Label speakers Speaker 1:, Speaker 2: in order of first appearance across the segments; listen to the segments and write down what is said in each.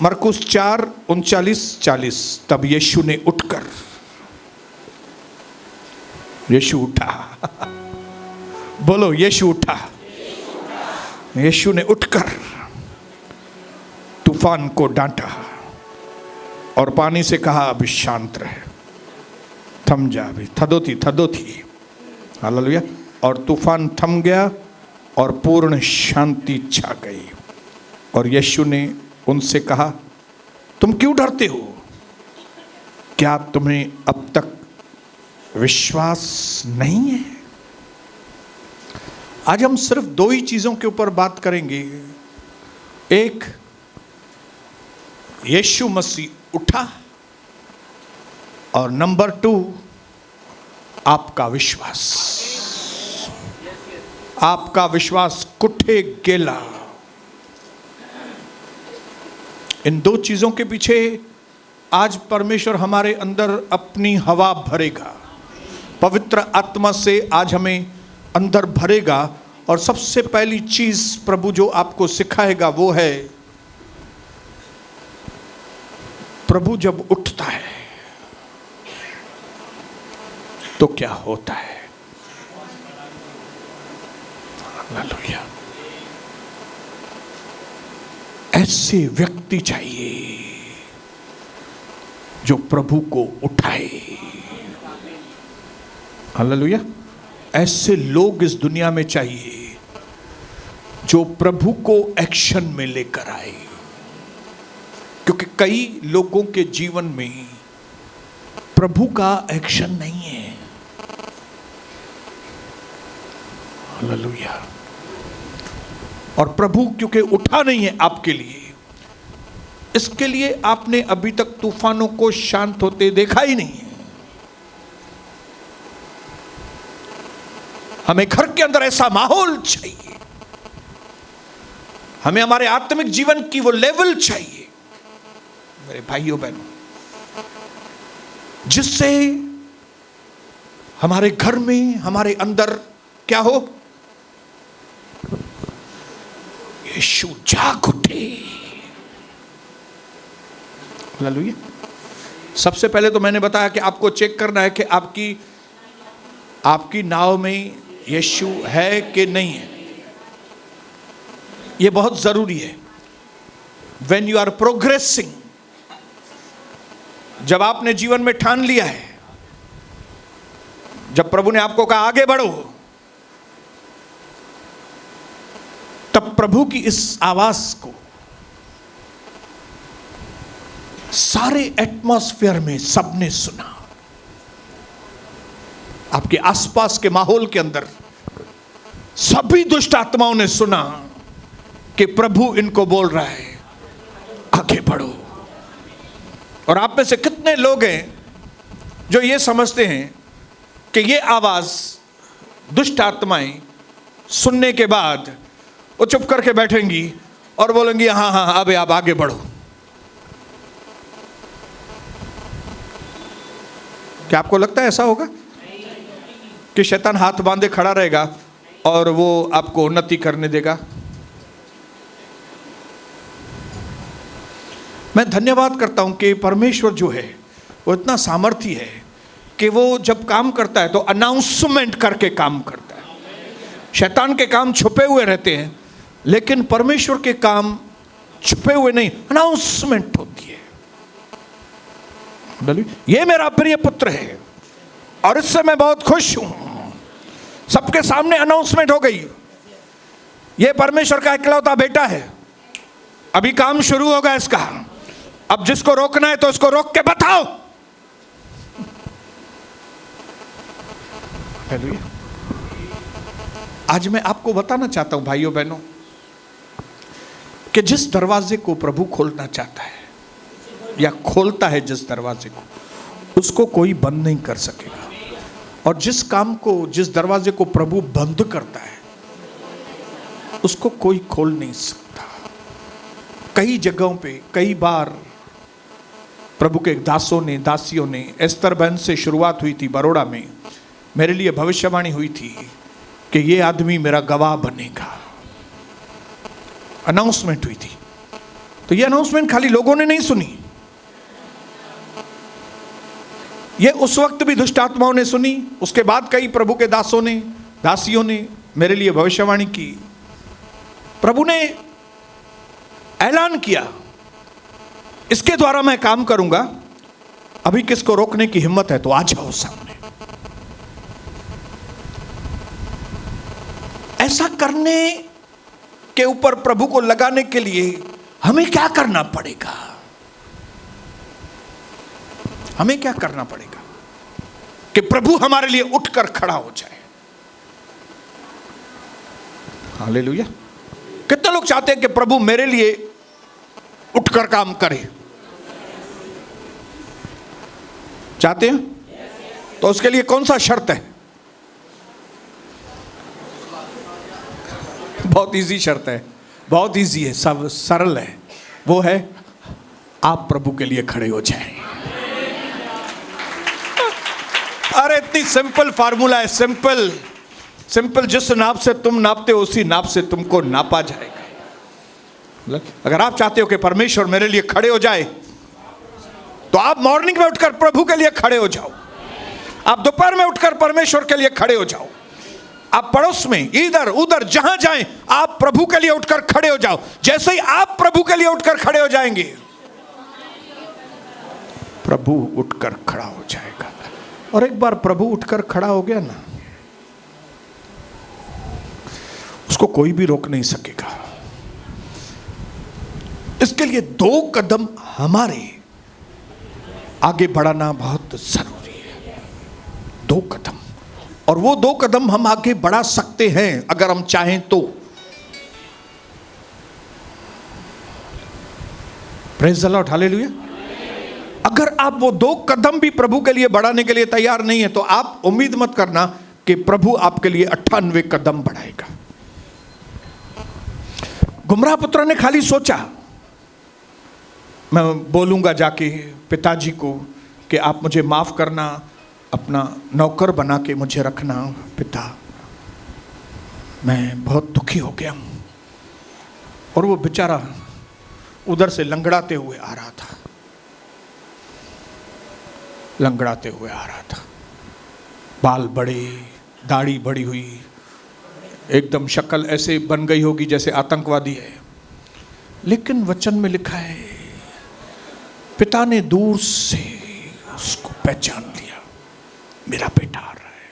Speaker 1: मरकुस 4:39-40। तब यीशु ने उठकर, यीशु उठा, बोलो यीशु उठा। यीशु ने उठकर तूफान को डांटा और पानी से कहा, अभी शांत रहे, थम जा, अभी थदोथी। हालेलुया। और तूफान थम गया और पूर्ण शांति छा गई। और यीशु ने उनसे कहा, तुम क्यों डरते हो? क्या तुम्हें अब तक विश्वास नहीं है? आज हम सिर्फ दो ही चीजों के ऊपर बात करेंगे। एक, यीशु मसीह उठा, और नंबर 2, आपका विश्वास। आपका विश्वास कुठे गेला। इन दो चीजों के पीछे आज परमेश्वर हमारे अंदर अपनी हवा भरेगा, पवित्र आत्मा से आज हमें अंदर भरेगा। और सबसे पहली चीज प्रभु जो आपको सिखाएगा वो है, प्रभु जब उठता है तो क्या होता है। हालेलुया। ऐसे व्यक्ति चाहिए जो प्रभु को उठाए। हालेलुया। ऐसे लोग इस दुनिया में चाहिए जो प्रभु को एक्शन में लेकर आए, क्योंकि कई लोगों के जीवन में प्रभु का एक्शन नहीं है। हालेलुया। और प्रभु क्योंकि उठा नहीं है आपके लिए, इसके लिए आपने अभी तक तूफानों को शांत होते देखा ही नहीं है। हमें घर के अंदर ऐसा माहौल चाहिए, हमें हमारे आत्मिक जीवन की वो लेवल चाहिए मेरे भाइयों बहनों, जिससे हमारे घर में, हमारे अंदर क्या हो, यीशु जाग उठे। हालेलुया। सबसे पहले तो मैंने बताया कि आपको चेक करना है कि आपकी नाव में यीशु है कि नहीं है। यह बहुत जरूरी है। When you are progressing, जब आपने जीवन में ठान लिया है, जब प्रभु ने आपको कहा आगे बढ़ो, तब प्रभु की इस आवाज को सारे एटमॉस्फेयर में सबने सुना। आपके आसपास के माहौल के अंदर सभी दुष्ट आत्माओं ने सुना कि प्रभु इनको बोल रहा है आगे बढ़ो। और आप में से कितने लोग हैं जो ये समझते हैं कि ये आवाज दुष्ट आत्माएं सुनने के बाद वो चुप करके बैठेंगी और बोलेंगी हाँ हाँ अब आप आगे बढ़ो। क्या आपको लगता है ऐसा होगा कि शैतान हाथ बांधे खड़ा रहेगा और वो आपको उन्नति करने देगा? मैं धन्यवाद करता हूं कि परमेश्वर जो है वो इतना सामर्थी है कि वो जब काम करता है तो अनाउंसमेंट करके काम करता है। शैतान के काम छुपे हुए रहते हैं, लेकिन परमेश्वर के काम छुपे हुए नहीं, अनाउंसमेंट होती है। ये मेरा प्रिय पुत्र है और इससे मैं बहुत खुश हूं। सबके सामने अनाउंसमेंट हो गई, ये परमेश्वर का इकलौता बेटा है। अभी काम शुरू होगा इसका। अब जिसको रोकना है तो उसको रोक के बताओ। आज मैं आपको बताना चाहता हूं भाइयों बहनों कि जिस दरवाजे को प्रभु खोलना चाहता है या खोलता है, जिस दरवाजे को, उसको कोई बंद नहीं कर सकेगा। और जिस काम को, जिस दरवाजे को प्रभु बंद करता है, उसको कोई खोल नहीं सकता। कई जगहों पे कई बार प्रभु के दासों ने, दासियों ने, एस्तर बहन से शुरुआत हुई थी बड़ौदा में, मेरे लिए भविष्यवाणी हुई थी कि ये आदमी मेरा गवाह बनेगा। अनाउंसमेंट हुई थी। तो ये अनाउंसमेंट खाली लोगों ने नहीं सुनी, ये उस वक्त भी दुष्ट आत्माओं ने सुनी, उसके बाद कई प्रभु के दासों ने, दासियों ने मेरे लिए भविष्यवाणी की। प्रभु ने ऐलान किया, इसके द्वारा मैं काम करूंगा, अभी किसको रोकने की हिम्मत है तो आ जाओ सामने। ऐसा करने के ऊपर प्रभु को लगाने के लिए हमें क्या करना पड़ेगा? हमें क्या करना पड़ेगा कि प्रभु हमारे लिए उठकर खड़ा हो जाए? हालेलुया। कितने लोग चाहते हैं कि प्रभु मेरे लिए उठकर काम करे? चाहते हैं? तो उसके लिए कौन सा शर्त है? बहुत इजी शर्त है, बहुत इजी है, सब सरल है। वो है आप प्रभु के लिए खड़े हो जाएं। अरे इतनी सिंपल फार्मूला है, सिंपल सिंपल। जिस नाप से तुम नापते हो उसी नाप से तुमको नापा जाएगा। अगर आप चाहते हो कि परमेश्वर मेरे लिए खड़े हो जाए तो आप मॉर्निंग में उठकर प्रभु के लिए खड़े हो जाओ, आप दोपहर में उठकर परमेश्वर के लिए खड़े हो जाओ, आप पड़ोस में इधर उधर जहां जाएं आप प्रभु के लिए उठकर खड़े हो जाओ। जैसे ही आप प्रभु के लिए उठकर खड़े हो जाएंगे, प्रभु उठकर खड़ा हो जाएगा। और एक बार प्रभु उठकर खड़ा हो गया ना, उसको कोई भी रोक नहीं सकेगा। इसके लिए 2 कदम हमारे आगे बढ़ाना बहुत जरूरी है। 2 कदम, और वो 2 कदम हम आगे बढ़ा सकते हैं अगर हम चाहें तो। Praise the Lord, hallelujah. अगर आप वो 2 कदम भी प्रभु के लिए बढ़ाने के लिए तैयार नहीं है तो आप उम्मीद मत करना कि प्रभु आपके लिए 98 कदम बढ़ाएगा। गुमराह पुत्र ने खाली सोचा, मैं बोलूंगा जाके पिताजी को कि आप मुझे माफ करना, अपना नौकर बना के मुझे रखना पिता, मैं बहुत दुखी हो गया हूं। और वो बेचारा उधर से लंगड़ाते हुए आ रहा था, लंगड़ाते हुए आ रहा था, बाल बड़े, दाढ़ी बड़ी हुई, एकदम शक्ल ऐसे बन गई होगी जैसे आतंकवादी है। लेकिन वचन में लिखा है पिता ने दूर से उसको पहचान लिया, मेरा बेटा आ रहा है।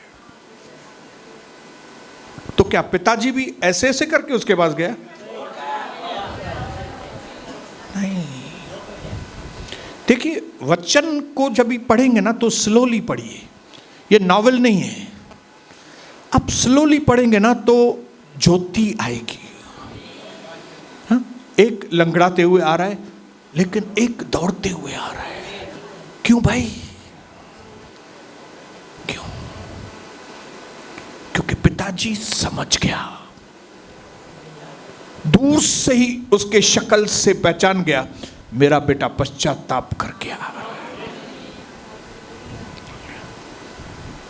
Speaker 1: तो क्या पिताजी भी ऐसे ऐसे करके उसके पास गया? नहीं। देखिए, वचन को जब भी पढ़ेंगे ना तो स्लोली पढ़िए, ये नॉवेल नहीं है। आप स्लोली पढ़ेंगे ना तो ज्योति आएगी। हाँ? एक लंगड़ाते हुए आ रहा है, लेकिन एक दौड़ते हुए आ रहा है। क्यों भाई? क्यों? क्योंकि पिताजी समझ गया, दूर से ही उसके शक्ल से पहचान गया, मेरा बेटा पश्चाताप कर गया।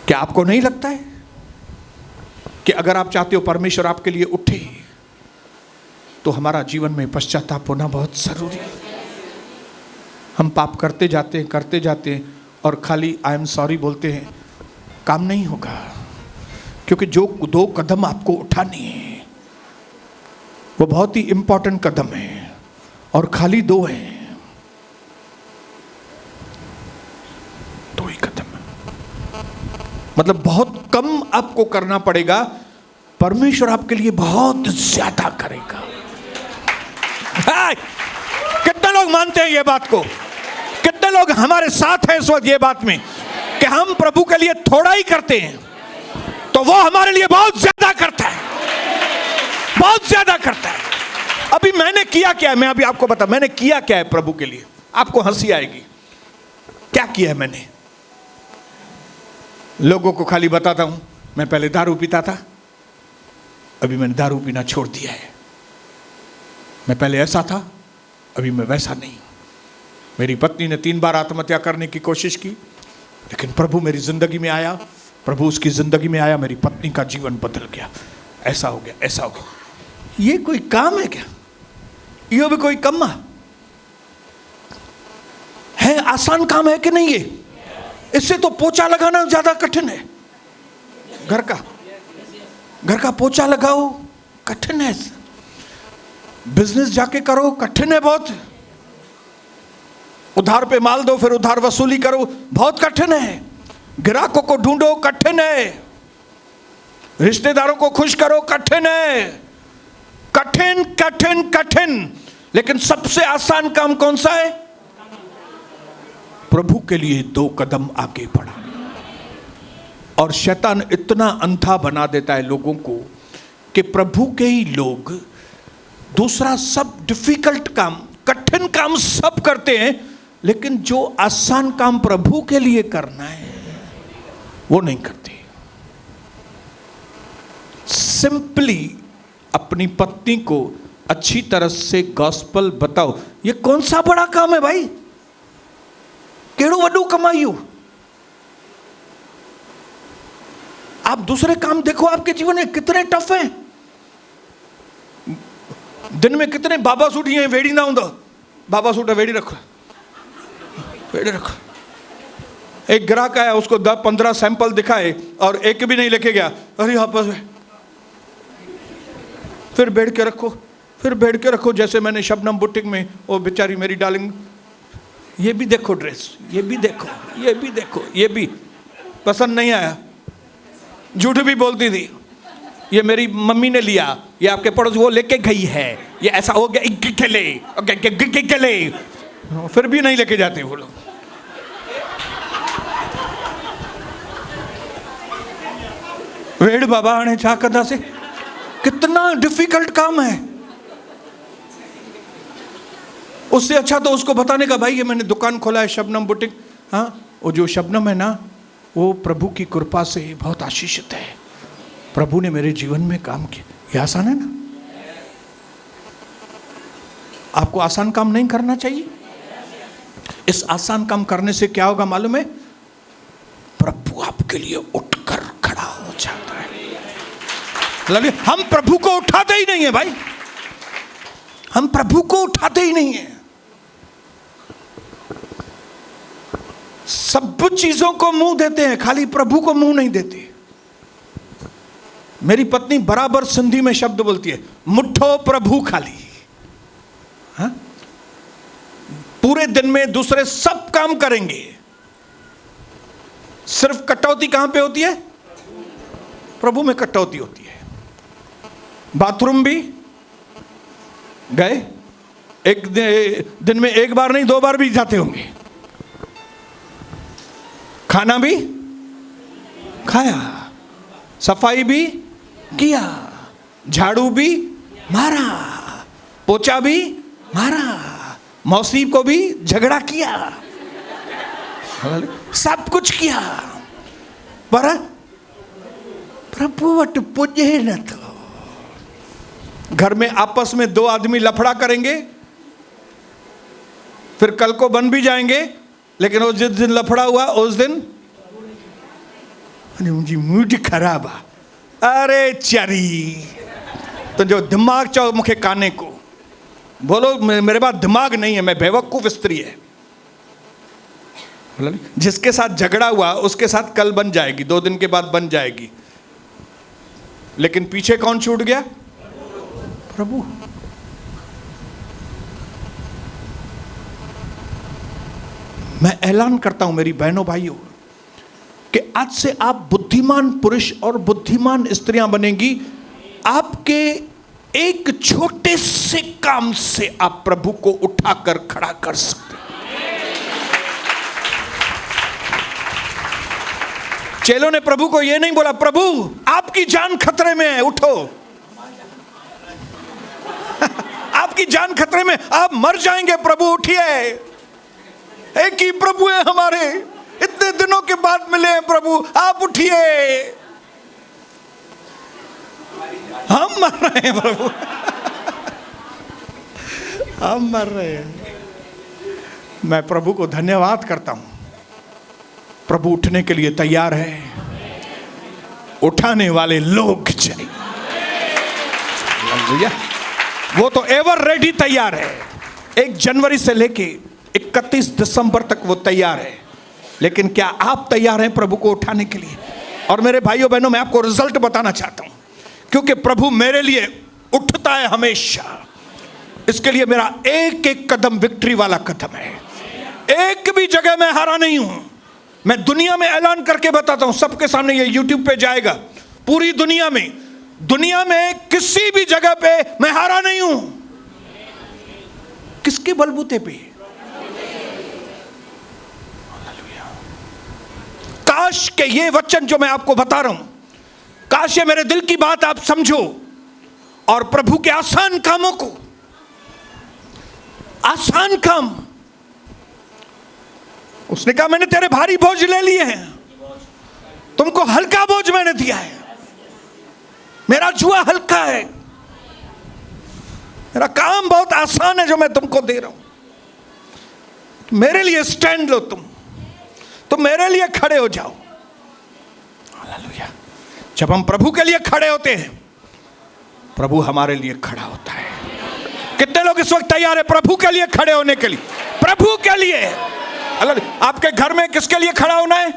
Speaker 1: क्या आपको नहीं लगता है कि अगर आप चाहते हो परमेश्वर आपके लिए उठे तो हमारा जीवन में पश्चाताप होना बहुत जरूरी है? हम पाप करते जाते हैं और खाली आई एम सॉरी बोलते हैं, काम नहीं होगा। क्योंकि जो 2 कदम आपको उठाने हैं वो बहुत ही इंपॉर्टेंट कदम है, और खाली 2 हैं, 2 ही कदम। मतलब बहुत कम आपको करना पड़ेगा, परमेश्वर आपके लिए बहुत ज्यादा करेगा। कितने लोग मानते हैं ये बात को? कितने लोग हमारे साथ हैं इस वक्त ये बात में कि हम प्रभु के लिए थोड़ा ही करते हैं तो वो हमारे लिए बहुत ज्यादा करता है, बहुत ज्यादा करता है। अभी मैंने किया क्या है, मैं अभी आपको बता, मैंने किया क्या है प्रभु के लिए। आपको हंसी आएगी, क्या किया है मैंने। लोगों को खाली बताता हूं, मैं पहले दारू पीता था, अभी मैंने दारू पीना छोड़ दिया है। मैं पहले ऐसा था, अभी मैं वैसा नहीं। मेरी पत्नी ने 3 बार आत्महत्या करने की कोशिश की, लेकिन प्रभु मेरी जिंदगी में आया, प्रभु उसकी जिंदगी में आया, मेरी पत्नी का जीवन बदल गया। ऐसा हो गया, ऐसा हो गया। ये कोई काम है क्या? ये भी कोई कम्मा? है आसान काम है कि नहीं? ये इससे तो पोछा लगाना ज्यादा कठिन है। घर का पोछा लगाओ, कठिन है। बिजनेस जाके करो, कठिन है बहुत। उधार पे माल दो, फिर उधार वसूली करो, बहुत कठिन है। ग्राहकों को ढूंढो, कठिन है। रिश्तेदारों को खुश करो, कठिन है। कठिन कठिन कठिन। लेकिन सबसे आसान काम कौन सा है? प्रभु के लिए 2 कदम आगे बढ़ा। और शैतान इतना अंधा बना देता है लोगों को कि प्रभु के ही लोग दूसरा सब डिफिकल्ट काम, कठिन काम सब करते हैं, लेकिन जो आसान काम प्रभु के लिए करना है वो नहीं करते। सिंपली अपनी पत्नी को अच्छी तरह से गॉस्पल बताओ। ये कौन सा बड़ा काम है भाई? केड़ो वडू कमाइयो। आप दूसरे काम देखो आपके जीवन में कितने टफ हैं। दिन में कितने बाबा सूट ये वेड़ी ना होंगे। बाबा सूट वेड़ी रखो, वेड़ी रखो। एक ग्राहक आया, उसको 10-15 सैंपल दिखाए और एक भी नहीं लेके गया। अरे आपस में फिर बैठ के रखो, फिर बैठ के रखो। जैसे मैंने शबनम बुटीक में, वो बेचारी मेरी डार्लिंग, ये भी देखो ड्रेस, ये भी देखो, ये भी देखो, ये भी पसंद नहीं आया, झूठ भी बोलती थी। ये मेरी मम्मी ने लिया, ये आपके पड़ोस वो लेके गई है, ये ऐसा हो गया, ले फिर भी नहीं लेके जाते वो लोग। वेड़ बाबा आने छा कदा से, कितना डिफिकल्ट काम है। उससे अच्छा तो उसको बताने का, भाई ये मैंने दुकान खोला है शबनम बुटीक। हाँ, वो जो शबनम है ना, वो प्रभु की कृपा से बहुत आशीषित है। प्रभु ने मेरे जीवन में काम किया। ये आसान है ना? आपको आसान काम नहीं करना चाहिए। इस आसान काम करने से क्या होगा मालूम है? प्रभु आपके लिए उठकर खड़ा हो जाता है। हम प्रभु को उठाते ही नहीं है भाई, हम प्रभु को उठाते ही नहीं है। सब चीजों को मुंह देते हैं, खाली प्रभु को मुंह नहीं देते। मेरी पत्नी बराबर सिंधी में शब्द बोलती है, मुठ्ठो प्रभु खाली। हाँ? पूरे दिन में दूसरे सब काम करेंगे, सिर्फ कटौती कहां पे होती है? प्रभु में कटौती होती है। बाथरूम भी गए, एक दिन में 1 बार नहीं 2 बार भी जाते होंगे। खाना भी खाया, सफाई भी किया, झाड़ू भी मारा, पोछा भी मारा, मौसी को भी झगड़ा किया, सब कुछ किया, पर प्रभु वट पुजे न तो। घर में आपस में 2 आदमी लफड़ा करेंगे, फिर कल को बन भी जाएंगे, लेकिन वो जिस दिन लफड़ा हुआ उस दिन मुझे मूड खराब है। अरे चरी, तो जो दिमाग चाहो मुखे काने को बोलो, मेरे पास दिमाग नहीं है, मैं बेवकूफ स्त्री है। जिसके साथ झगड़ा हुआ उसके साथ कल बन जाएगी, 2 दिन के बाद बन जाएगी, लेकिन पीछे कौन छूट गया? प्रभु। मैं ऐलान करता हूं मेरी बहनों भाइयों कि आज से आप बुद्धिमान पुरुष और बुद्धिमान स्त्रियां बनेंगी। आपके एक छोटे से काम से आप प्रभु को उठाकर खड़ा कर सकते हैं। चेलों ने प्रभु को यह नहीं बोला, प्रभु आपकी जान खतरे में है, उठो। आपकी जान खतरे में, आप मर जाएंगे, प्रभु उठिए। एक ही प्रभु है हमारे, इतने दिनों के बाद मिले हैं प्रभु, आप उठिए। हम मर रहे हैं प्रभु, हम मर रहे हैं। मैं प्रभु को धन्यवाद करता हूं, प्रभु उठने के लिए तैयार है। उठाने वाले लोग चाहिए, वो तो एवर रेडी तैयार है। 1 जनवरी से लेके 31 दिसंबर तक वो तैयार है, लेकिन क्या आप तैयार हैं प्रभु को उठाने के लिए? और मेरे भाइयों बहनों, मैं आपको रिजल्ट बताना चाहता हूं, क्योंकि प्रभु मेरे लिए उठता है हमेशा। इसके लिए मेरा एक एक कदम विक्ट्री वाला कदम है। एक भी जगह मैं हारा नहीं हूं। मैं दुनिया में ऐलान करके बताता हूं, सबके सामने ये यूट्यूब पे जाएगा, पूरी दुनिया में किसी भी जगह पे मैं हारा नहीं हूं। किसके बलबूते पे? काश के ये वचन जो मैं आपको बता रहा हूं, काश ये मेरे दिल की बात आप समझो और प्रभु के आसान कामों को, आसान काम, उसने कहा मैंने तेरे भारी बोझ ले लिए हैं, तुमको हल्का बोझ मैंने दिया है, मेरा जुआ हल्का है, मेरा काम बहुत आसान है जो मैं तुमको दे रहा हूं। मेरे लिए स्टैंड लो, तुम मेरे लिए खड़े हो जाओ। हालेलुया। जब हम प्रभु के लिए खड़े होते हैं, प्रभु हमारे लिए खड़ा होता है। कितने लोग इस वक्त तैयार है प्रभु के लिए खड़े होने के लिए? प्रभु के लिए। आपके घर में किसके लिए खड़ा होना है?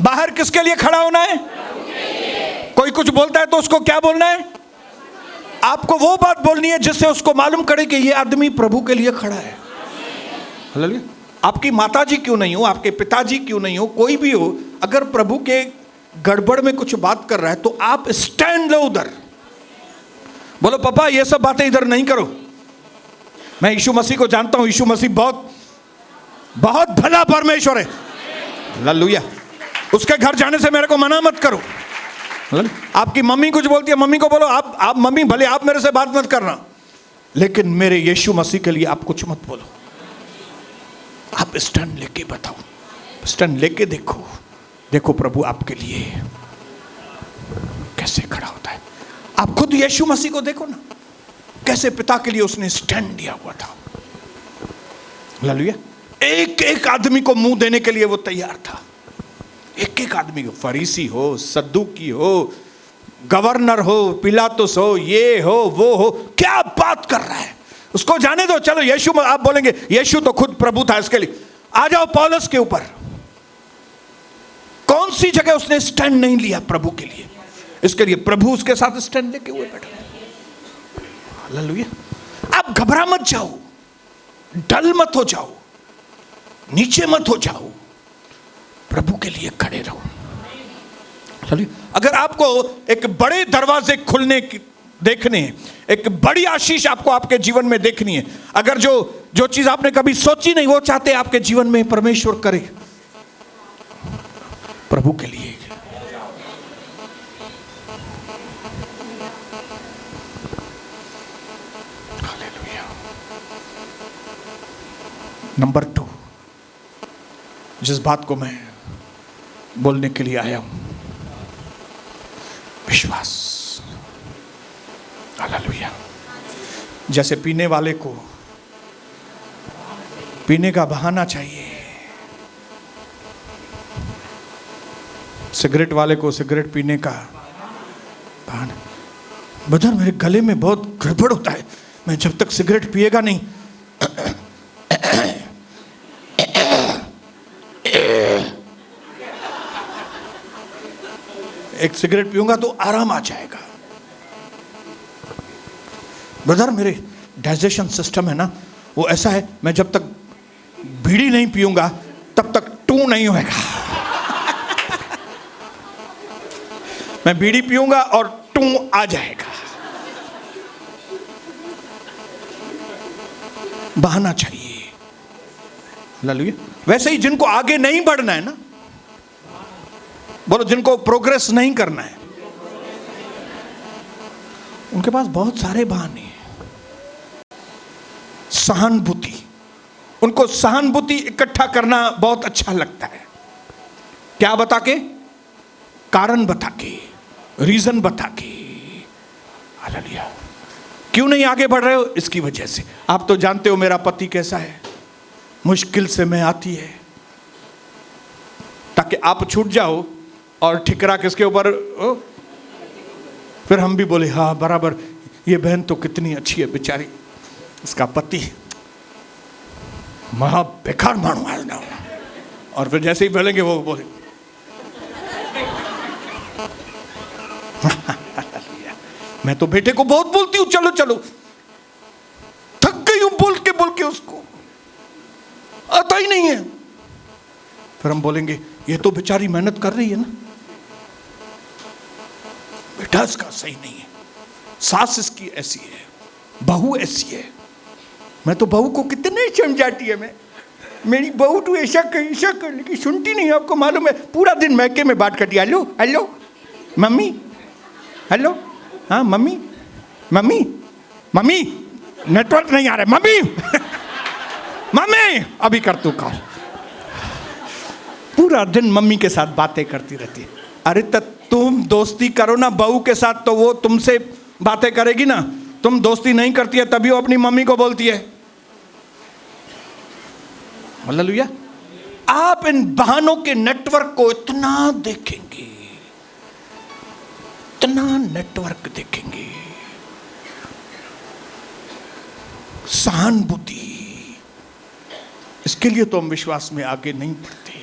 Speaker 1: बाहर किसके लिए खड़ा होना है? कोई कुछ बोलता है तो उसको क्या बोलना है? आपको वो बात बोलनी है जिससे उसको मालूम करे कि ये आदमी प्रभु के लिए खड़ा है। हालेलुया। आपकी माताजी क्यों नहीं हो, आपके पिताजी क्यों नहीं हो, कोई भी हो, अगर प्रभु के गड़बड़ में कुछ बात कर रहा है तो आप स्टैंड लो उधर। बोलो पापा ये सब बातें इधर नहीं करो। मैं यीशु मसीह को जानता हूं, यीशु मसीह बहुत बहुत भला परमेश्वर है। हालेलुया। उसके घर जाने से मेरे को मना मत करो। आपकी मम्मी कुछ बोलती है, मम्मी को बोलो आप मम्मी भले आप मेरे से बात मत करना, लेकिन मेरे यीशु मसीह के लिए आप कुछ मत बोलो। आप स्टैंड लेके बताओ, स्टैंड लेके देखो प्रभु आपके लिए कैसे खड़ा होता है। आप खुद यीशु मसीह को देखो ना, कैसे पिता के लिए उसने स्टैंड लिया हुआ था। हालेलुया। एक एक आदमी को मुंह देने के लिए वो तैयार था। एक एक आदमी को, फरीसी हो, सद्दूकी हो, गवर्नर हो, पिलातुस हो, ये हो वो हो, क्या बात कर रहा है उसको जाने दो। चलो यीशु, आप बोलेंगे यीशु तो खुद प्रभु था, इसके लिए आ जाओ पौलुस के ऊपर। कौन सी जगह उसने स्टैंड नहीं लिया प्रभु के लिए? इसके लिए प्रभु उसके साथ स्टैंड लेके हुए बैठे। हालेलुया। आप घबरा मत जाओ, डल मत हो जाओ, नीचे मत हो जाओ, प्रभु के लिए खड़े रहो। अगर आपको एक बड़े दरवाजे खुलने की देखने हैं, एक बड़ी आशीष आपको आपके जीवन में देखनी है, अगर जो चीज आपने कभी सोची नहीं वो चाहते आपके जीवन में परमेश्वर करे, प्रभु के लिए। हालेलुया। नंबर 2, जिस बात को मैं बोलने के लिए आया हूं, विश्वास। हालेलुया। जैसे पीने वाले को पीने का बहाना चाहिए, सिगरेट वाले को सिगरेट पीने का बहाना। बदर मेरे गले में बहुत गड़बड़ होता है, मैं जब तक सिगरेट पिएगा नहीं एक सिगरेट पीऊंगा तो आराम आ जाएगा। ब्रदर मेरे डाइजेशन सिस्टम है ना वो ऐसा है, मैं जब तक बीड़ी नहीं पीऊंगा तब तक टू नहीं होएगा। मैं बीड़ी पीऊंगा और टू आ जाएगा। बहाना चाहिए। हालेलुया। वैसे ही जिनको आगे नहीं बढ़ना है ना, बोलो जिनको प्रोग्रेस नहीं करना है, उनके पास बहुत सारे बहाने हैं। सहानुभूति, उनको सहानुभूति इकट्ठा करना बहुत अच्छा लगता है। क्या बता के? कारण बता के, रीजन बता के। हालेलुया। क्यों नहीं आगे बढ़ रहे हो? इसकी वजह से। आप तो जानते हो मेरा पति कैसा है, मुश्किल से मैं आती है, ताकि आप छूट जाओ और ठिकरा किसके ऊपर? फिर हम भी बोले हाँ बराबर, ये बहन तो कितनी अच्छी है बेचारी, इसका पति महा बेकार मानू आज ना। और फिर जैसे ही बोलेंगे वो बोले मैं तो बेटे को बहुत बोलती हूँ, चलो चलो, थक गई हूं बोल के उसको आता ही नहीं है। फिर हम बोलेंगे ये तो बेचारी मेहनत कर रही है ना। बेटा इसका सही नहीं है, सास इसकी ऐसी है, बहू ऐसी है। मैं तो बहू को कितने समझाती है, मैं मेरी बहू तो ऐसा कर लेकिन सुनती नहीं। आपको मालूम है पूरा दिन मैके में बात करती है, हेलो हेलो मम्मी, हेलो हाँ मम्मी मम्मी मम्मी, नेटवर्क नहीं आ रहा है मम्मी मम्मी, अभी कर तू कॉल। पूरा दिन मम्मी के साथ बातें करती रहती है। अरे तुम दोस्ती करो ना बहू के साथ तो वो तुमसे बातें करेगी ना। तुम दोस्ती नहीं करती है तभी वो अपनी मम्मी को बोलती है। हालेलुया। आप इन बहानों के नेटवर्क को इतना देखेंगे, इतना नेटवर्क देखेंगे। सहानुभूति, इसके लिए तो हम विश्वास में आगे नहीं बढ़ते।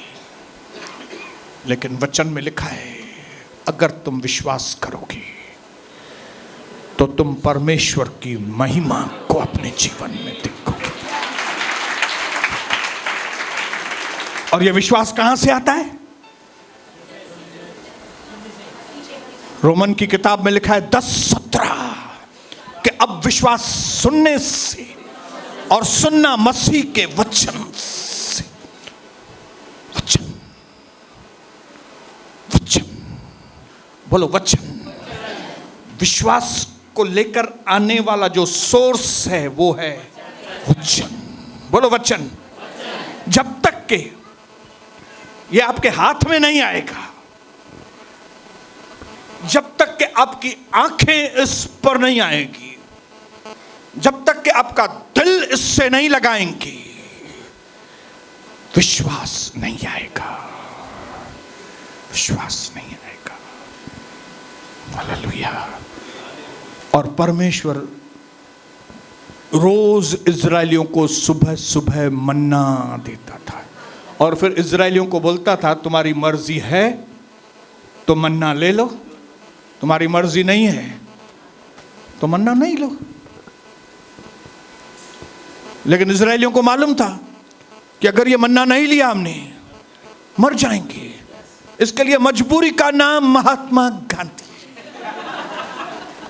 Speaker 1: लेकिन वचन में लिखा है अगर तुम विश्वास करोगे तो तुम परमेश्वर की महिमा को अपने जीवन में देखोगे। और यह विश्वास कहां से आता है? रोमन की किताब में लिखा है 10:17 कि अब विश्वास सुनने से और सुनना मसीह के वचन से। वचन वचन बोलो, वचन। विश्वास को लेकर आने वाला जो सोर्स है वो है वचन। बोलो वचन। जब तक के ये आपके हाथ में नहीं आएगा, जब तक कि आपकी आंखें इस पर नहीं आएगी, जब तक कि आपका दिल इससे नहीं लगाएंगे, विश्वास नहीं आएगा, विश्वास नहीं आएगा। हालेलुया। और परमेश्वर रोज इजरायलियों को सुबह सुबह मन्ना देता था और फिर इजरायलियों को बोलता था तुम्हारी मर्जी है तो मन्ना ले लो, तुम्हारी मर्जी नहीं है तो मन्ना नहीं लो। लेकिन इजरायलियों को मालूम था कि अगर ये मन्ना नहीं लिया हमने मर जाएंगे। इसके लिए मजबूरी का नाम महात्मा गांधी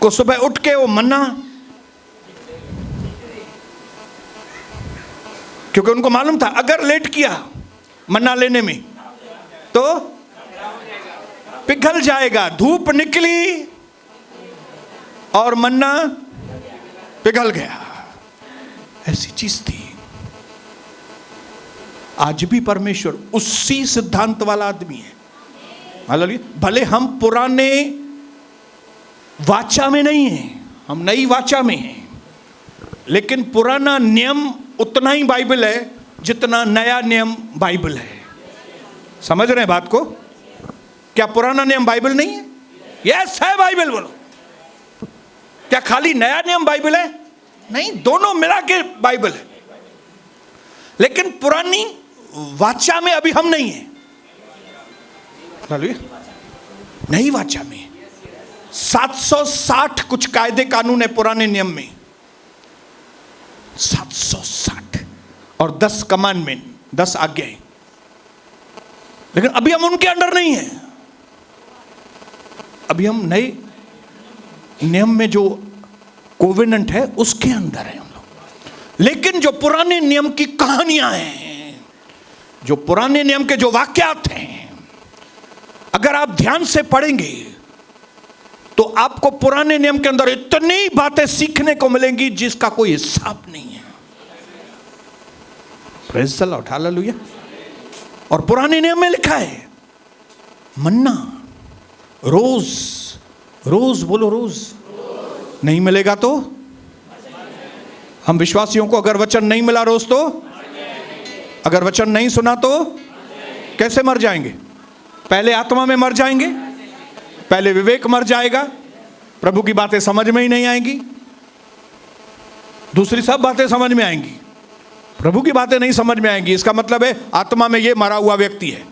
Speaker 1: को सुबह उठ के वो मन्ना, क्योंकि उनको मालूम था अगर लेट किया मन्ना लेने में तो पिघल जाएगा। धूप निकली और मन्ना पिघल गया, ऐसी चीज थी। आज भी परमेश्वर उसी सिद्धांत वाला आदमी है। हालेलुया। भले हम पुराने वाचा में नहीं हैं, हम नई वाचा में हैं, लेकिन पुराना नियम उतना ही बाइबल है जितना नया नियम बाइबल है। समझ रहे हैं बात को? क्या पुराना नियम बाइबल नहीं है? यस है बाइबल। बोलो, क्या खाली नया नियम बाइबल है? नहीं, दोनों मिला के बाइबल है। लेकिन पुरानी वाचा में अभी हम नहीं है। नई वाचा में 760 कुछ कायदे कानून है पुराने नियम में, 760 और 10 कमांडमेंट, 10 आज्ञाएं। लेकिन अभी हम उनके अंडर नहीं है। अभी हम नए नियम में जो कोवेनेंट है उसके अंदर है हम लोग। लेकिन जो पुराने नियम की कहानियां हैं, जो पुराने नियम के जो वाक्यात हैं, अगर आप ध्यान से पढ़ेंगे तो आपको पुराने नियम के अंदर इतनी बातें सीखने को मिलेंगी जिसका कोई हिसाब नहीं है। Praise the Lord, hallelujah. और पुराने नियम में लिखा है मन्ना रोज रोज, बोलो रोज, नहीं मिलेगा तो हम विश्वासियों को अगर वचन नहीं मिला रोज तो, अगर वचन नहीं सुना तो कैसे मर जाएंगे? पहले आत्मा में मर जाएंगे, पहले विवेक मर जाएगा, प्रभु की बातें समझ में ही नहीं आएंगी, दूसरी सब बातें समझ में आएंगी। प्रभु की बातें नहीं समझ में आएंगी, इसका मतलब है आत्मा में ये मरा हुआ व्यक्ति है।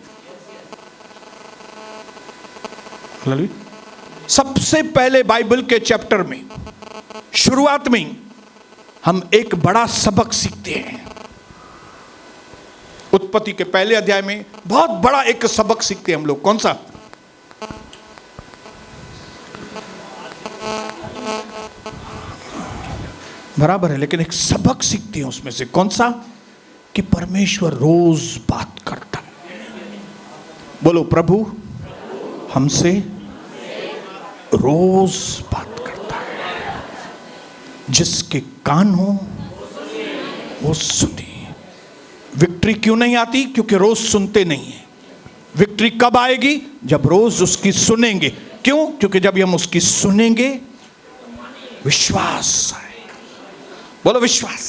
Speaker 1: सबसे पहले बाइबल के चैप्टर में शुरुआत में हम एक बड़ा सबक सीखते हैं। उत्पत्ति के पहले अध्याय में बहुत बड़ा एक सबक सीखते हैं हम लोग। कौन सा? बराबर है, लेकिन एक सबक सीखते हैं उसमें से। कौन सा? कि परमेश्वर रोज बात करता है। बोलो, प्रभु हमसे रोज बात करता है। जिसके कान हो वो सुने। विक्ट्री क्यों नहीं आती? क्योंकि रोज सुनते नहीं है। विक्ट्री कब आएगी? जब रोज उसकी सुनेंगे। क्यों? क्योंकि जब हम उसकी सुनेंगे विश्वास आए। बोलो विश्वास,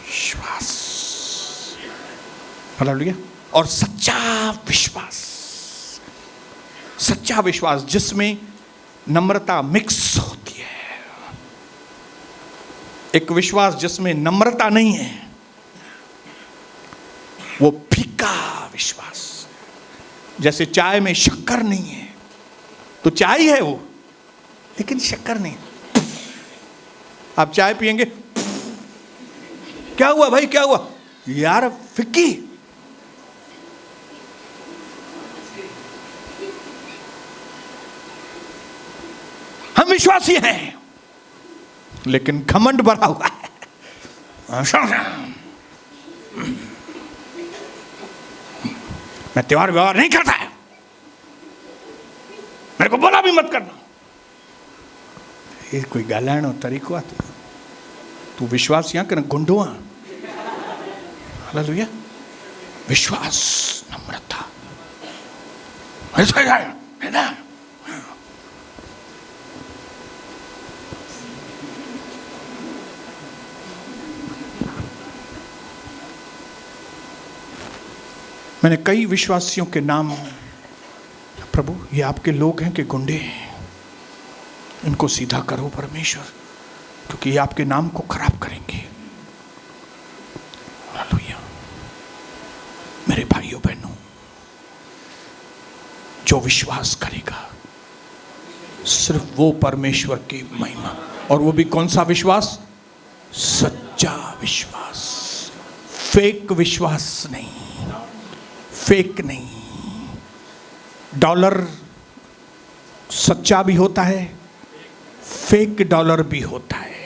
Speaker 1: विश्वास, हालेलुया। और सच्चा विश्वास, सच्चा विश्वास जिसमें नम्रता मिक्स होती है। एक विश्वास जिसमें नम्रता नहीं है वो फीका विश्वास। जैसे चाय में शक्कर नहीं है तो चाय है वो, लेकिन शक्कर नहीं। आप चाय पिएंगे, क्या हुआ भाई, क्या हुआ यार, फिक्की। हम विश्वासी हैं लेकिन घमंड भरा हुआ है। मैं त्योहार व्यवहार नहीं करता है, मेरे को बोला भी मत करना। ये कोई गालाणो तरीको आतो? तू विश्वास यहाँ कर गुंडुआ। हालेलुया। विश्वास, नम्रता, ऐसा है ना। मैंने कई विश्वासियों के नाम, प्रभु ये आपके लोग हैं कि गुंडे हैं, इनको सीधा करो परमेश्वर, क्योंकि ये आपके नाम को खराब करेंगे। हालेलुया। मेरे भाइयों बहनों, जो विश्वास करेगा सिर्फ वो परमेश्वर की महिमा। और वो भी कौन सा विश्वास? सच्चा विश्वास, फेक विश्वास नहीं, फेक नहीं। डॉलर सच्चा भी होता है, फेक डॉलर भी होता है।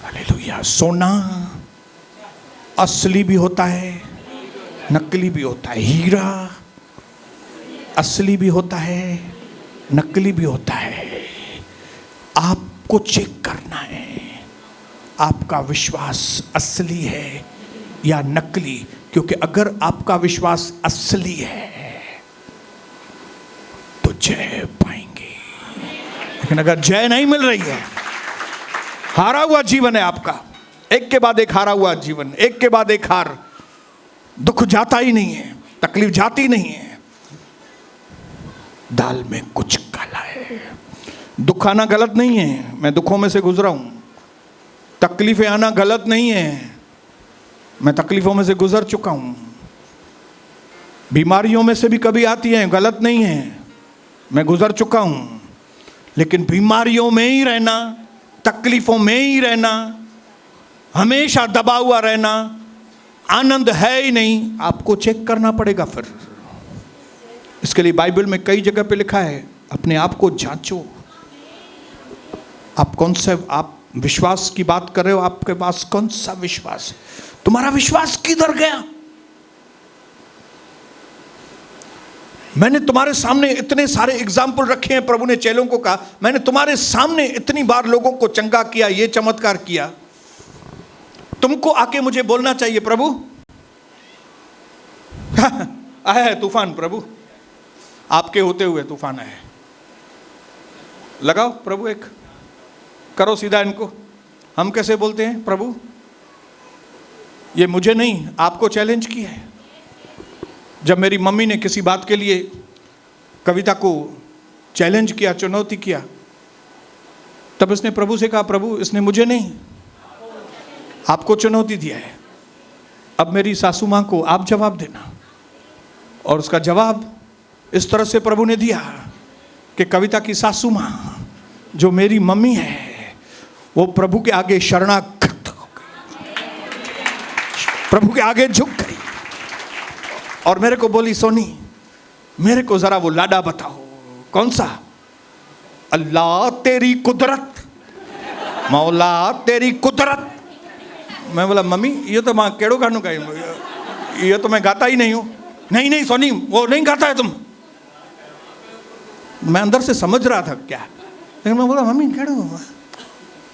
Speaker 1: हालेलुया। सोना असली भी होता है, नकली भी होता है। हीरा असली भी होता है, नकली भी होता है। आपको चेक करना है आपका विश्वास असली है या नकली। क्योंकि अगर आपका विश्वास असली है तो जय पाएंगे, लेकिन अगर जय नहीं मिल रही है, हारा हुआ जीवन है आपका, एक के बाद एक हारा हुआ जीवन, एक के बाद एक हार, दुख जाता ही नहीं है, तकलीफ जाती नहीं है, दाल में कुछ काला है। दुख आना गलत नहीं है, मैं दुखों में से गुजरा हूं। तकलीफें आना गलत नहीं है, मैं तकलीफों में से गुजर चुका हूं। बीमारियों में से भी कभी आती हैं, गलत नहीं है, मैं गुजर चुका हूं। लेकिन बीमारियों में ही रहना, तकलीफों में ही रहना, हमेशा दबा हुआ रहना आनंद है ही नहीं। आपको चेक करना पड़ेगा फिर। इसके लिए बाइबल में कई जगह पे लिखा है, अपने आप को जांचो। आप कौन सा, आप विश्वास की बात कर रहे हो, आपके पास कौन सा विश्वास है? तुम्हारा विश्वास किधर गया? मैंने तुम्हारे सामने इतने सारे एग्जाम्पल रखे हैं। प्रभु ने चेलों को कहा, मैंने तुम्हारे सामने इतनी बार लोगों को चंगा किया, ये चमत्कार किया, तुमको आके मुझे बोलना चाहिए प्रभु। आया है तूफान प्रभु, आपके होते हुए तूफान आया है। लगाओ प्रभु, एक करो सीधा इनको। हम कैसे बोलते हैं प्रभु? ये मुझे नहीं, आपको चैलेंज किया है। जब मेरी मम्मी ने किसी बात के लिए कविता को चैलेंज किया, चुनौती किया, तब इसने प्रभु से कहा, प्रभु इसने मुझे नहीं आपको चुनौती दिया है, अब मेरी सासू माँ को आप जवाब देना। और उसका जवाब इस तरह से प्रभु ने दिया कि कविता की सासू माँ जो मेरी मम्मी है वो प्रभु के आगे शरणागत हो गई, प्रभु के आगे झुक गई और मेरे को बोली, सोनी मेरे को जरा वो लाडा बताओ। कौन सा? अल्लाह तेरी कुदरत, मौला तेरी कुदरत। मैं बोला, मम्मी ये तो माँ केड़ो गानू का, ये तो मैं गाता ही नहीं हूँ। नहीं नहीं सोनी वो नहीं गाता है तुम। मैं अंदर से समझ रहा था क्या, लेकिन मैं बोला, मम्मी केड़ो,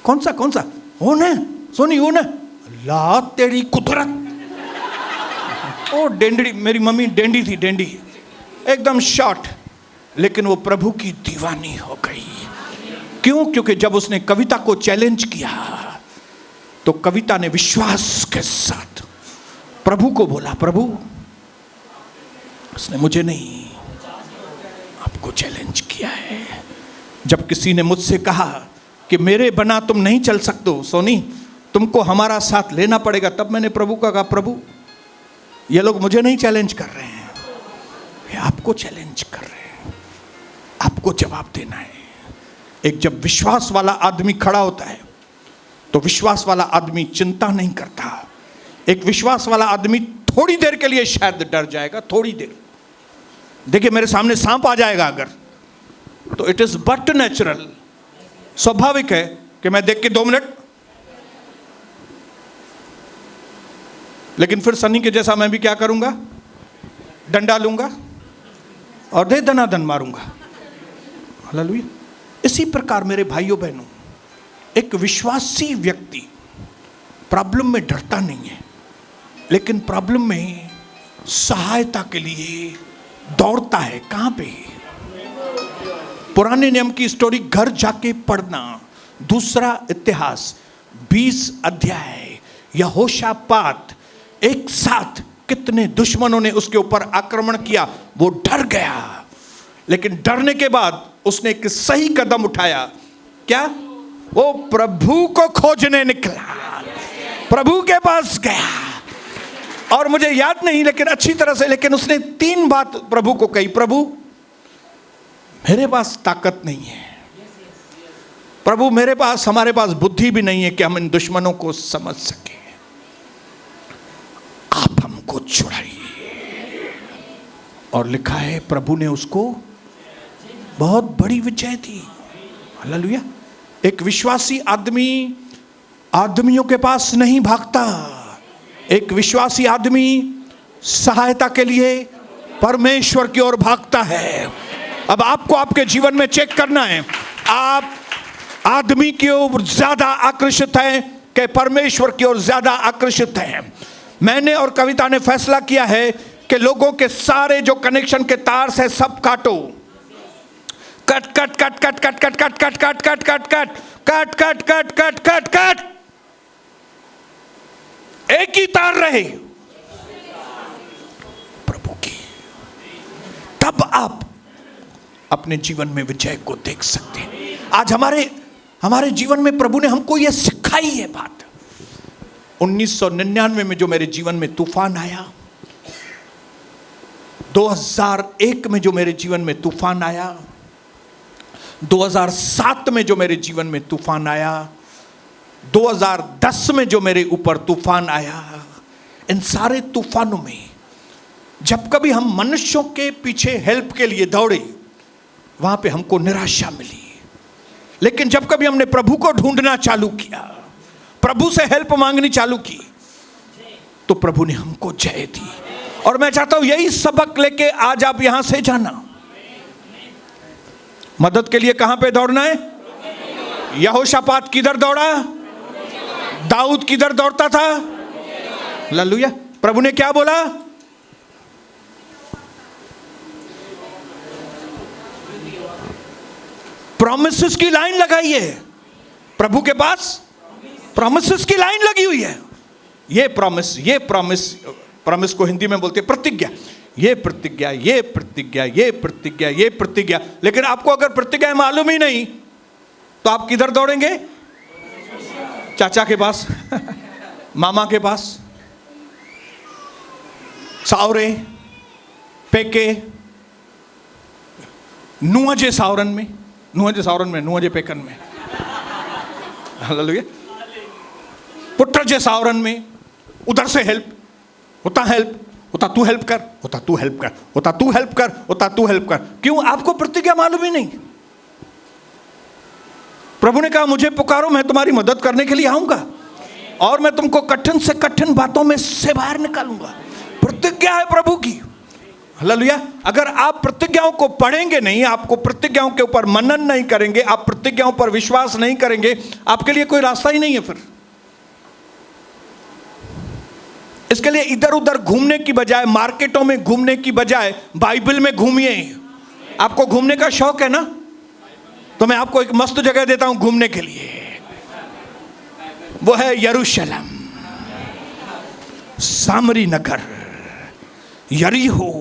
Speaker 1: कौन सा कौन सा? वो न सोनी, वो न अल्लाह तेरी कुदरत। ओ डेंडी, मेरी मम्मी डेंडी थी, डेंडी एकदम शॉर्ट, लेकिन वो प्रभु की दीवानी हो गई। क्यों? क्योंकि जब उसने कविता को चैलेंज किया तो कविता ने विश्वास के साथ प्रभु को बोला, प्रभु उसने मुझे नहीं आपको चैलेंज किया है। जब किसी ने मुझसे कहा कि मेरे बना तुम नहीं चल सकते हो सोनी, तुमको हमारा साथ लेना पड़ेगा, तब मैंने प्रभु का कहा, प्रभु ये लोग मुझे नहीं चैलेंज कर रहे हैं, ये आपको चैलेंज कर रहे हैं, आपको जवाब देना है। एक जब विश्वास वाला आदमी खड़ा होता है तो विश्वास वाला आदमी चिंता नहीं करता। एक विश्वास वाला आदमी थोड़ी देर के लिए शायद डर जाएगा, थोड़ी देर। देखिए मेरे सामने सांप आ जाएगा अगर, तो इट इज बट नेचुरल, स्वाभाविक है कि मैं देख के 2 मिनट, लेकिन फिर सनी के जैसा मैं भी क्या करूंगा, डंडा लूंगा और दे दनादन मारूंगा। हालेलुया। इसी प्रकार मेरे भाइयों बहनों, एक विश्वासी व्यक्ति प्रॉब्लम में डरता नहीं है, लेकिन प्रॉब्लम में सहायता के लिए दौड़ता है। कहां पे? पुराने नियम की स्टोरी घर जाके पढ़ना, दूसरा इतिहास 20 अध्याय। यहोशापात एक साथ कितने दुश्मनों ने उसके ऊपर आक्रमण किया, वो डर गया, लेकिन डरने के बाद उसने एक सही कदम उठाया। क्या? वो प्रभु को खोजने निकला, प्रभु के पास गया। और मुझे याद नहीं लेकिन अच्छी तरह से, लेकिन उसने 3 बात प्रभु को कही, प्रभु मेरे पास ताकत नहीं है, प्रभु मेरे पास, हमारे पास बुद्धि भी नहीं है कि हम इन दुश्मनों को समझ सके, आप हमको छुड़ाइए। और लिखा है प्रभु ने उसको बहुत बड़ी विजय दी। हालेलुया। एक विश्वासी आदमी आदमियों के पास नहीं भागता, एक विश्वासी आदमी सहायता के लिए परमेश्वर की ओर भागता है। अब आपको आपके जीवन में चेक करना है, आप आदमी की ओर ज्यादा आकर्षित हैं कि परमेश्वर की ओर ज्यादा आकर्षित हैं? मैंने और कविता ने फैसला किया है कि लोगों के सारे जो कनेक्शन के तार से सब काटो, cut cut cut cut cut cut cut cut cut cut cut cut cut cut cut cut cut cut, एक ही तार रहे प्रभु की, तब आप अपने जीवन में विजय को देख सकते हैं। आज हमारे जीवन में प्रभु ने हमको यह सिखाई है बात। 1999 में जो मेरे जीवन में तूफान आया, 2001 में जो मेरे जीवन में तूफान आया, 2007 में जो मेरे जीवन में तूफान आया, 2010 में जो मेरे ऊपर तूफान आया, इन सारे तूफानों में जब कभी हम मनुष्यों के पीछे हेल्प के लिए दौड़े, वहां पे हमको निराशा मिली। लेकिन जब कभी हमने प्रभु को ढूंढना चालू किया, प्रभु से हेल्प मांगनी चालू की, तो प्रभु ने हमको जय दी। और मैं चाहता हूं यही सबक लेके आज आप यहां से जाना। मदद के लिए कहां पे दौड़ना है? यहोशापात किधर दौड़ा? दाऊद किधर दौड़ता था? हालेलुया। प्रभु ने क्या बोला? प्रॉमिसेस की लाइन लगाई है प्रभु के पास, प्रॉमिसेस की लाइन लगी हुई है। ये प्रॉमिस को हिंदी में बोलते हैं प्रतिज्ञा, ये प्रतिज्ञा, ये प्रतिज्ञा, ये प्रतिज्ञा, ये प्रतिज्ञा। लेकिन आपको अगर प्रतिज्ञा मालूम ही नहीं तो आप किधर दौड़ेंगे? चाचा के पास मामा के पास, सावरे पेके, नुआ जे सावरन में, नुआ जे पेकन में, हालेलुया, पुत्र जे सावरन में, उधर से हेल्प, होता हेल्प, होता तू हेल्प कर, होता तू हेल्प कर, होता तू हेल्प कर, होता तू हेल्प कर। क्यों? आपको प्रतिज्ञा मालूम ही नहीं। प्रभु ने कहा मुझे पुकारो, मैं तुम्हारी मदद करने के लिए आऊंगा और मैं तुमको कठिन से कठिन बातों में से बाहर निकालूंगा। प्रतिज्ञा है प्रभु की, हालेलुया। अगर आप प्रतिज्ञाओं को पढ़ेंगे नहीं, आपको प्रतिज्ञाओं के ऊपर मनन नहीं करेंगे, आप प्रतिज्ञाओं पर विश्वास नहीं करेंगे, आपके लिए कोई रास्ता ही नहीं है। फिर इसके लिए इधर उधर घूमने की बजाय, मार्केटों में घूमने की बजाय बाइबल में घूमिए। आपको घूमने का शौक है ना, तो मैं आपको एक मस्त जगह देता हूं घूमने के लिए। वो है यरूशलेम, सामरी नगर, यरीहो,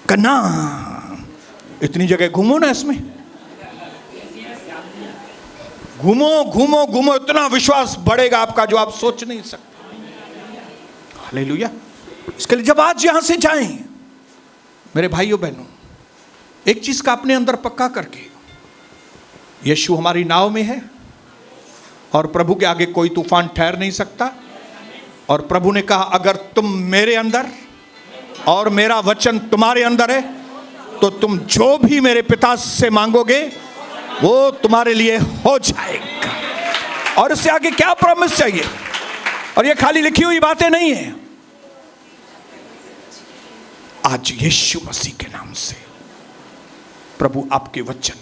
Speaker 1: कनान। इतनी जगह घूमो ना, इसमें घूमो घूमो घूमो, इतना विश्वास बढ़ेगा आपका जो आप सोच नहीं सकते। हालेलुया। इसके लिए जब आज यहां से जाएं, मेरे भाइयों बहनों, एक चीज का अपने अंदर पक्का करके, यीशु हमारी नाव में है और प्रभु के आगे कोई तूफान ठहर नहीं सकता। और प्रभु ने कहा अगर तुम मेरे अंदर और मेरा वचन तुम्हारे अंदर है तो तुम जो भी मेरे पिता से मांगोगे वो तुम्हारे लिए हो जाएगा। और इससे आगे क्या प्रॉमिस चाहिए? और ये खाली लिखी हुई बातें नहीं है। आज यीशु मसीह के नाम से प्रभु आपके वचन,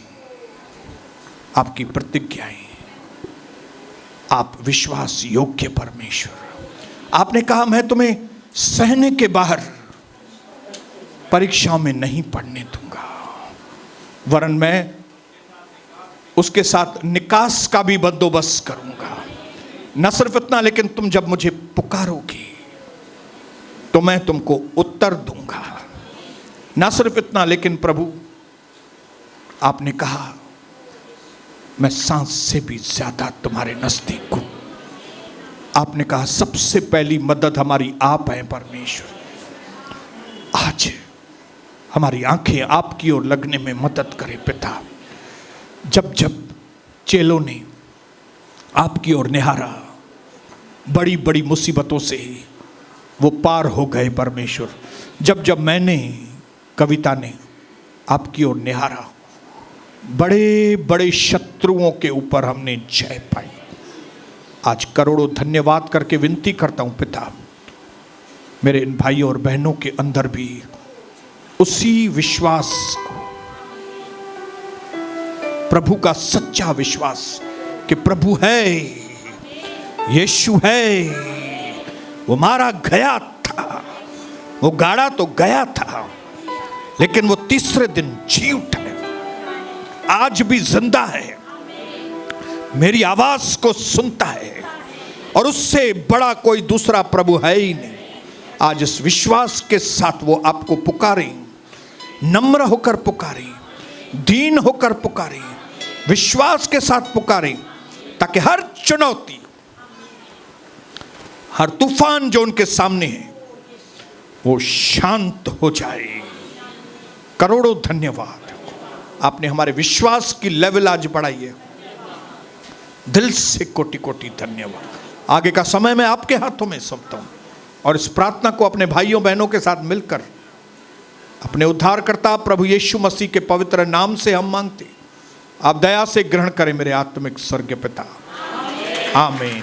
Speaker 1: आपकी प्रतिज्ञाएं, आप विश्वास योग्य परमेश्वर, आपने कहा मैं तुम्हें सहने के बाहर परीक्षाओं में नहीं पढ़ने दूंगा, वरन मैं उसके साथ निकास का भी बंदोबस्त करूंगा। न सिर्फ इतना, लेकिन तुम जब मुझे पुकारोगे तो मैं तुमको उत्तर दूंगा। न सिर्फ इतना, लेकिन प्रभु आपने कहा मैं सांस से भी ज्यादा तुम्हारे नजदीक हूं। आपने कहा सबसे पहली मदद हमारी आप हैं परमेश्वर। आज हमारी आंखें आपकी ओर लगने में मदद करें पिता। जब जब चेलों ने आपकी ओर निहारा, बड़ी बड़ी मुसीबतों से वो पार हो गए परमेश्वर। जब जब मैंने, कविता ने आपकी ओर निहारा, बड़े बड़े शत्रुओं के ऊपर हमने जय पाई। आज करोड़ों धन्यवाद करके विनती करता हूं पिता, मेरे इन भाइयों और बहनों के अंदर भी उसी विश्वास को, प्रभु का सच्चा विश्वास कि प्रभु है, यीशु है, वो मारा गया था, वो गाड़ा तो गया था, लेकिन वो तीसरे दिन जी उठा, आज भी जिंदा है, मेरी आवाज को सुनता है और उससे बड़ा कोई दूसरा प्रभु है ही नहीं। आज इस विश्वास के साथ वो आपको पुकारें, नम्र होकर पुकारें, दीन होकर पुकारें, विश्वास के साथ पुकारें, ताकि हर चुनौती, हर तूफान जो उनके सामने है वो शांत हो जाए। करोड़ों धन्यवाद, आपने हमारे विश्वास की लेवल आज बढ़ाई है। दिल से कोटि कोटि धन्यवाद। आगे का समय मैं आपके हाथों में सौंपता हूं और इस प्रार्थना को अपने भाइयों बहनों के साथ मिलकर अपने उद्धारकर्ता प्रभु यीशु मसीह के पवित्र नाम से हम मांगते, आप दया से ग्रहण करें मेरे आत्मिक स्वर्गीय पिता। आमीन।